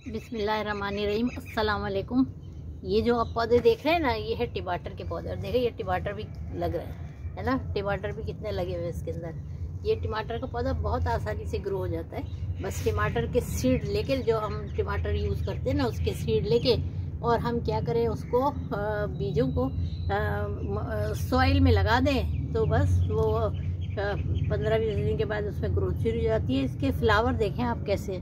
बिस्मिल्लाहिर्रहमानिर्रहीम, अस्सलाम वालेकुम। ये जो आप पौधे देख रहे हैं ना, ये है टमाटर के पौधे। और देखिए ये टमाटर भी लग रहे हैं, है ना। टमाटर भी कितने लगे हुए हैं इसके अंदर। ये टमाटर का पौधा बहुत आसानी से ग्रो हो जाता है। बस टमाटर के सीड लेके, जो हम टमाटर यूज़ करते हैं ना, उसके सीड लेके और हम क्या करें, उसको बीजों को सॉइल में लगा दें तो बस वो 15-20 दिन के बाद उसमें ग्रोथ शुरू हो जाती है। इसके फ्लावर देखें आप कैसे,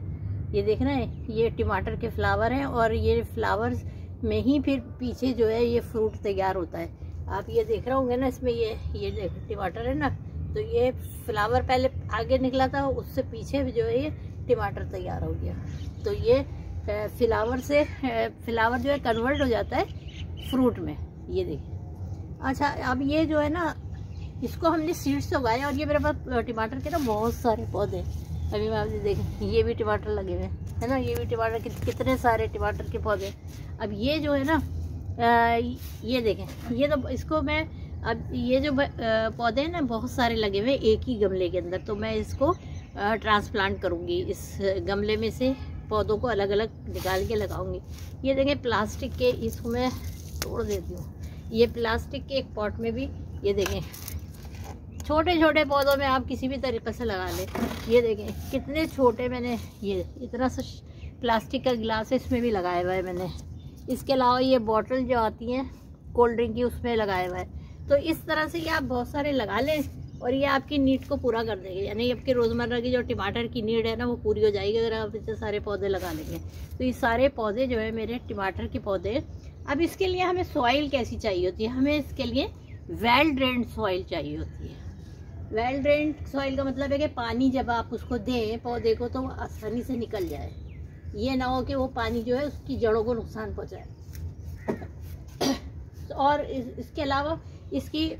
ये देख रहे हैं, ये टमाटर के फ्लावर हैं और ये फ्लावर्स में ही फिर पीछे जो है ये फ्रूट तैयार होता है। आप ये देख रहे होंगे ना, इसमें ये देखो टमाटर है ना, तो ये फ्लावर पहले आगे निकला था, उससे पीछे जो है ये टमाटर तैयार हो गया। तो ये फ्लावर जो है कन्वर्ट हो जाता है फ्रूट में। ये देखिए। अच्छा, अब ये जो है ना, इसको हमने सीड से उगाया और ये मेरे पास टमाटर के ना बहुत सारे पौधे। अभी मैं आपने देखें, ये भी टमाटर लगे हुए हैं, है ना। ये भी टमाटर कितने सारे टमाटर के पौधे। अब ये जो है ना, ये देखें, ये तो इसको मैं, अब ये जो पौधे हैं ना बहुत सारे लगे हुए एक ही गमले के अंदर, तो मैं इसको ट्रांसप्लांट करूँगी। इस गमले में से पौधों को अलग अलग निकाल के लगाऊंगी। ये देखें प्लास्टिक के, इसको मैं तोड़ देती हूँ। ये प्लास्टिक के एक पॉट में भी, ये देखें, छोटे छोटे पौधों में आप किसी भी तरीके से लगा लें। ये देखें कितने छोटे, मैंने ये इतना सा प्लास्टिक का गिलास है, इसमें भी लगाया हुआ है मैंने। इसके अलावा ये बॉटल जो आती हैं कोल्ड ड्रिंक की, उसमें लगाया हुआ है। तो इस तरह से ये आप बहुत सारे लगा लें और ये आपकी नीड को पूरा कर देंगे। यानी आपकी रोज़मर्रा की जो टमाटर की नीड है ना, वो पूरी हो जाएगी अगर आप इतने सारे पौधे लगा लेंगे। तो ये सारे पौधे जो है मेरे टमाटर के पौधे। अब इसके लिए हमें सॉइल कैसी चाहिए होती है, हमें इसके लिए वेल ड्रेन्ड सॉइल चाहिए होती है। वेल ड्रेन्ड सॉइल का मतलब है कि पानी जब आप उसको दें पौधे को, तो वो आसानी से निकल जाए। ये ना हो कि वो पानी जो है उसकी जड़ों को नुकसान पहुंचाए। और इसके अलावा इसकी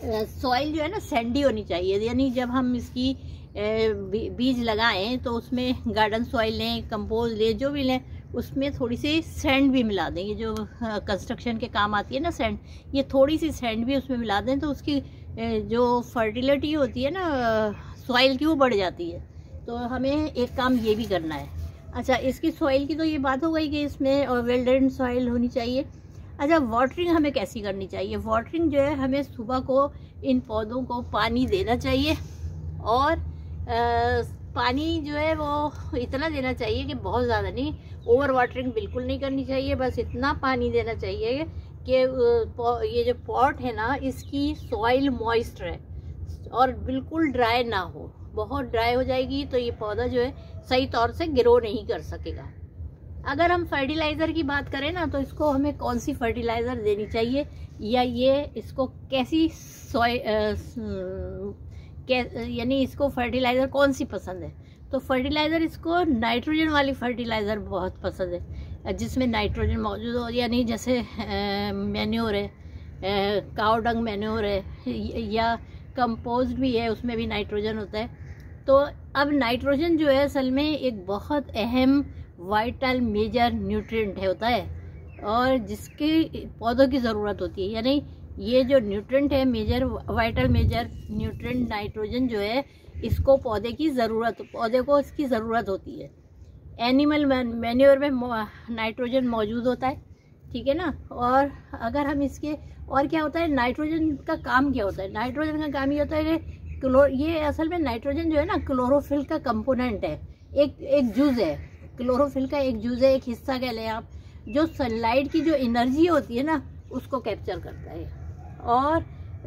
सॉइल जो है ना सैंडी होनी चाहिए। यानी जब हम इसकी बीज लगाएं तो उसमें गार्डन सॉइल लें, कंपोज लें, जो भी लें, उसमें थोड़ी सी सैंड भी मिला दें। ये जो कंस्ट्रक्शन के काम आती है ना सैंड, ये थोड़ी सी सैंड भी उसमें मिला दें तो उसकी जो फर्टिलिटी होती है ना सॉइल की, वो बढ़ जाती है। तो हमें एक काम ये भी करना है। अच्छा, इसकी सॉइल की तो ये बात हो गई कि इसमें और वेल ड्रेन्ड सॉइल होनी चाहिए। अच्छा, वाटरिंग हमें कैसी करनी चाहिए। वाटरिंग जो है, हमें सुबह को इन पौधों को पानी देना चाहिए और पानी जो है वो इतना देना चाहिए कि बहुत ज़्यादा नहीं, ओवर वाटरिंग बिल्कुल नहीं करनी चाहिए। बस इतना पानी देना चाहिए कि ये जो पॉट है ना, इसकी सॉइल मॉइस्ट रहे और बिल्कुल ड्राई ना हो। बहुत ड्राई हो जाएगी तो ये पौधा जो है सही तौर से ग्रो नहीं कर सकेगा। अगर हम फर्टिलाइज़र की बात करें ना, तो इसको हमें कौन सी फर्टिलाइज़र देनी चाहिए, या ये इसको कैसी यानी इसको फर्टिलाइज़र कौन सी पसंद है। तो फर्टिलाइज़र इसको नाइट्रोजन वाली फर्टिलाइज़र बहुत पसंद है, जिसमें नाइट्रोजन मौजूद हो। यानी जैसे मैन्योर है, काऊ डंग मैन्योर है, या कंपोस्ट भी है, उसमें भी नाइट्रोजन होता है। तो अब नाइट्रोजन जो है असल में एक बहुत अहम वाइटल मेजर न्यूट्रिएंट होता है और जिसकी पौधों की ज़रूरत होती है। यानी ये जो न्यूट्रिएंट है, वाइटल मेजर न्यूट्रिएंट नाइट्रोजन जो है, इसको पौधे को इसकी ज़रूरत होती है। एनिमल मैन्योर में नाइट्रोजन मौजूद होता है, ठीक है ना। और अगर हम इसके, और क्या होता है, नाइट्रोजन का काम क्या होता है। नाइट्रोजन का काम ये होता है कि ये असल में नाइट्रोजन जो है ना क्लोरोफिल का कंपोनेंट है, एक जुज है, क्लोरोफिल का एक जुज है, एक हिस्सा कह लें आप, जो सनलाइट की जो एनर्जी होती है ना उसको कैप्चर करता है। और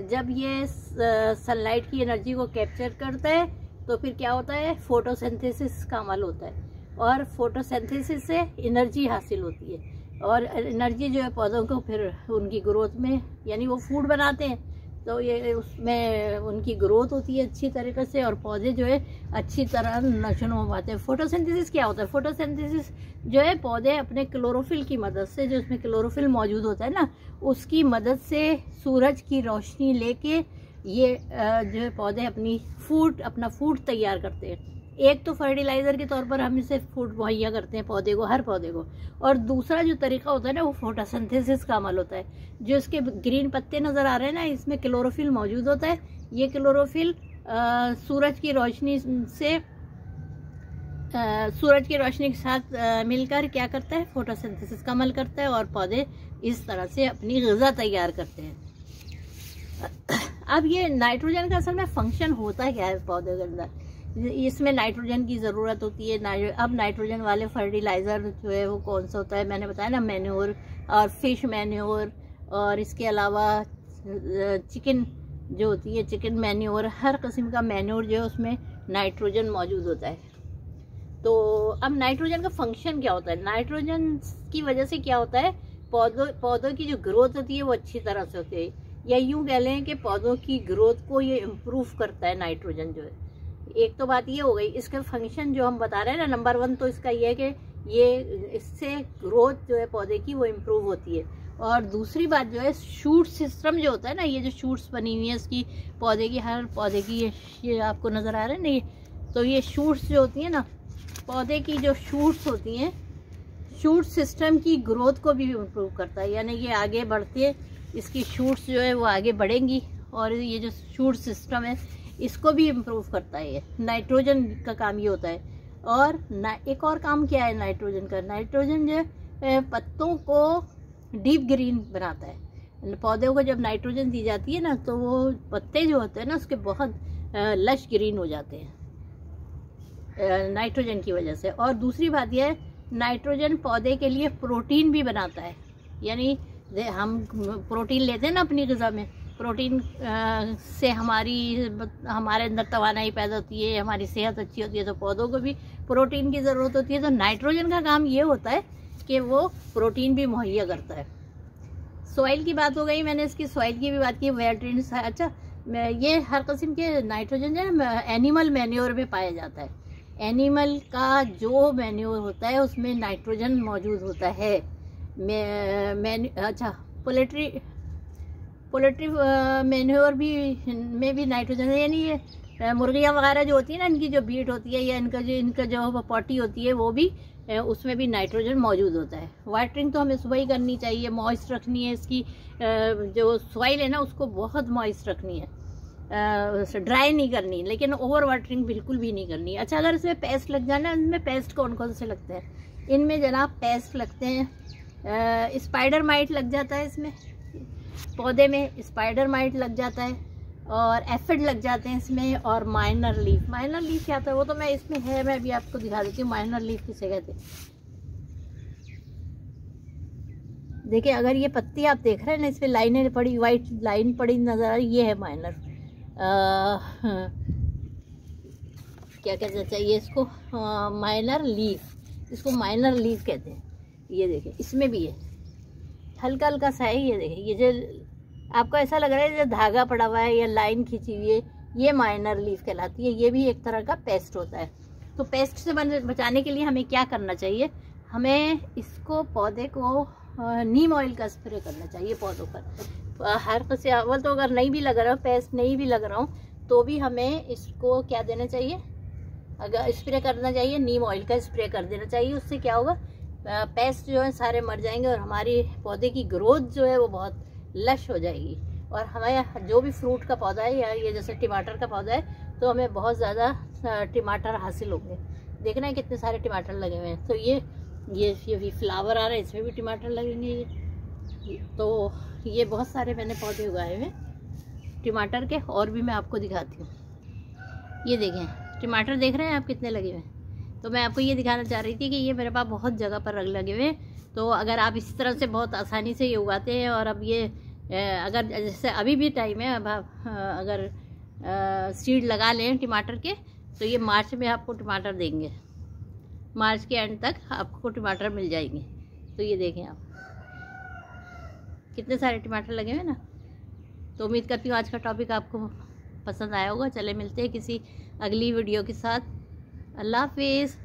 जब ये सनलाइट की एनर्जी को कैप्चर करता है तो फिर क्या होता है, फोटोसिंथेसिस का अमल होता है और फोटोसिंथेसिस से एनर्जी हासिल होती है। और एनर्जी जो है पौधों को फिर उनकी ग्रोथ में, यानी वो फूड बनाते हैं, तो ये उसमें उनकी ग्रोथ होती है अच्छी तरीके से और पौधे जो है अच्छी तरह नशो पाते हैं। फोटोसिंथेसिस क्या होता है, फोटोसिंथेसिस जो है पौधे अपने क्लोरोफिल की मदद से, जो उसमें क्लोरोफिल मौजूद होता है ना, उसकी मदद से सूरज की रोशनी लेके ये जो है पौधे अपना फूड तैयार करते हैं। एक तो फर्टिलाइज़र के तौर पर हम इसे फूड मुहैया करते हैं पौधे को, हर पौधे को, और दूसरा जो तरीका होता है ना वो फोटोसिंथेसिस का अमल होता है। जो इसके ग्रीन पत्ते नज़र आ रहे हैं ना, इसमें क्लोरोफिल मौजूद होता है। ये क्लोरोफिल सूरज की रोशनी से सूरज की रोशनी के साथ मिलकर क्या करता है, फोटोसिंथेसिस का अमल करता है और पौधे इस तरह से अपनी ग़िज़ा तैयार करते हैं। अब ये नाइट्रोजन का असल में फंक्शन होता क्या है पौधे के अंदर, इसमें नाइट्रोजन की ज़रूरत होती है। अब नाइट्रोजन वाले फर्टिलाइज़र जो है वो कौन सा होता है, मैंने बताया ना, मैन्योर और फिश मैन्योर, और इसके अलावा चिकन जो होती है चिकन मैन्योर, हर किस्म का मैन्योर जो है उसमें नाइट्रोजन मौजूद होता है। तो अब नाइट्रोजन का फंक्शन क्या होता है, नाइट्रोजन की वजह से क्या होता है, पौधों की जो ग्रोथ होती है वो अच्छी तरह से होती है, या यूँ कह लें कि पौधों की ग्रोथ को ये इम्प्रूव करता है नाइट्रोजन जो है। एक तो बात ये हो गई, इसका फंक्शन जो हम बता रहे हैं ना, नंबर 1 तो इसका ये है कि ये इससे ग्रोथ जो है पौधे की वो इम्प्रूव होती है। और दूसरी बात जो है, शूट सिस्टम जो होता है ना, ये जो शूट्स बनी हुई है इसकी पौधे की, हर पौधे की ये आपको नज़र आ रहा है ना, ये तो ये शूट्स जो होती हैं ना, पौधे की जो शूट्स होती हैं, शूट सिस्टम की ग्रोथ को भी इम्प्रूव करता है, यानी ये आगे बढ़ते इसकी शूट्स जो है वो आगे बढ़ेंगी, और ये जो शूट सिस्टम है इसको भी इम्प्रूव करता है। ये नाइट्रोजन का काम ये होता है। और एक और काम क्या है नाइट्रोजन का, नाइट्रोजन जो पत्तों को डीप ग्रीन बनाता है। पौधों को जब नाइट्रोजन दी जाती है ना, तो वो पत्ते जो होते हैं ना उसके बहुत लश ग्रीन हो जाते हैं नाइट्रोजन की वजह से। और दूसरी बात यह है, नाइट्रोजन पौधे के लिए प्रोटीन भी बनाता है, यानी हम प्रोटीन लेते हैं ना अपनी ग़िज़ा में, प्रोटीन से हमारे अंदर तवानाई पैदा होती है, हमारी सेहत अच्छी होती है, तो पौधों को भी प्रोटीन की ज़रूरत होती है। तो नाइट्रोजन का काम ये होता है कि वो प्रोटीन भी मुहैया करता है। सॉइल की बात हो गई, मैंने इसकी सॉइल की भी बात की, वेट्रिन। अच्छा, ये हर किस्म के नाइट्रोजन जो है एनिमल मैन्योर में पाया जाता है। एनिमल का जो मैन्योर होता है उसमें नाइट्रोजन मौजूद होता है। अच्छा, पोल्ट्री मैन्योर भी में भी नाइट्रोजन है, यानी ये मुर्गियाँ वगैरह जो होती है ना, इनकी जो बीट होती है या इनका जो पॉटी होती है, वो भी उसमें भी नाइट्रोजन मौजूद होता है। वाटरिंग तो हमें सुबह ही करनी चाहिए, मॉइस्ट रखनी है इसकी, जो सॉइल है ना उसको बहुत मॉइस्ट रखनी है, ड्राई नहीं करनी, लेकिन ओवर वाटरिंग बिल्कुल भी नहीं करनी। अच्छा, अगर इसमें पेस्ट लग जाए ना, इनमें पेस्ट कौन कौन से लगते हैं, इनमें जनाब पेस्ट लगते हैं, स्पाइडर माइट लग जाता है, इसमें पौधे में स्पाइडर माइट लग जाता है, और एफिड लग जाते हैं इसमें, और माइनर लीफ। माइनर लीफ क्या होता है वो तो मैं इसमें है, मैं भी आपको दिखा देती हूँ माइनर लीफ किसे कहते हैं। देखिए, अगर ये पत्ती आप देख रहे हैं ना, इसमें लाइनें पड़ी, वाइट लाइन पड़ी नजर आ रही, ये है माइनर, क्या कहना चाहिए इसको, माइनर लीफ, इसको माइनर लीफ कहते हैं। ये देखिए इसमें भी है, हल्का हल्का सा है, ये देखिए, ये जो आपको ऐसा लग रहा है जैसे धागा पड़ा हुआ है या लाइन खींची हुई है, ये माइनर लीफ कहलाती है। ये भी एक तरह का पेस्ट होता है। तो पेस्ट से बचाने के लिए हमें क्या करना चाहिए, हमें इसको पौधे को नीम ऑयल का स्प्रे करना चाहिए पौधों पर। हर किसी अव्वल तो अगर नहीं भी लग रहा हो, पेस्ट नहीं भी लग रहा हो, तो भी हमें इसको क्या देना चाहिए, अगर स्प्रे करना चाहिए, नीम ऑयल का स्प्रे कर देना चाहिए। उससे क्या होगा, पेस्ट जो है सारे मर जाएंगे और हमारी पौधे की ग्रोथ जो है वो बहुत लश हो जाएगी। और हमें जो भी फ्रूट का पौधा है, या ये जैसे टमाटर का पौधा है, तो हमें बहुत ज़्यादा टमाटर हासिल होंगे। देखना है कितने सारे टमाटर लगे हुए हैं। तो ये भी फ्लावर आ रहा है, इसमें भी टमाटर लगेंगे। तो ये बहुत सारे मैंने पौधे उगाए हुए टमाटर के, और भी मैं आपको दिखाती हूँ। ये देखें टमाटर, देख रहे हैं आप कितने लगे हुए हैं। तो मैं आपको ये दिखाना चाह रही थी कि ये मेरे पास बहुत जगह पर लगे हुए हैं। तो अगर आप इस तरह से बहुत आसानी से ये उगाते हैं, और अब ये अगर जैसे अभी भी टाइम है, अब आप अगर सीड लगा लें टमाटर के, तो ये मार्च में आपको टमाटर देंगे, मार्च के एंड तक आपको टमाटर मिल जाएंगे। तो ये देखें आप कितने सारे टमाटर लगे हुए ना। तो उम्मीद करती हूँ आज का टॉपिक आपको पसंद आया होगा। चले मिलते हैं किसी अगली वीडियो के साथ। अल्लाह हाफिज़।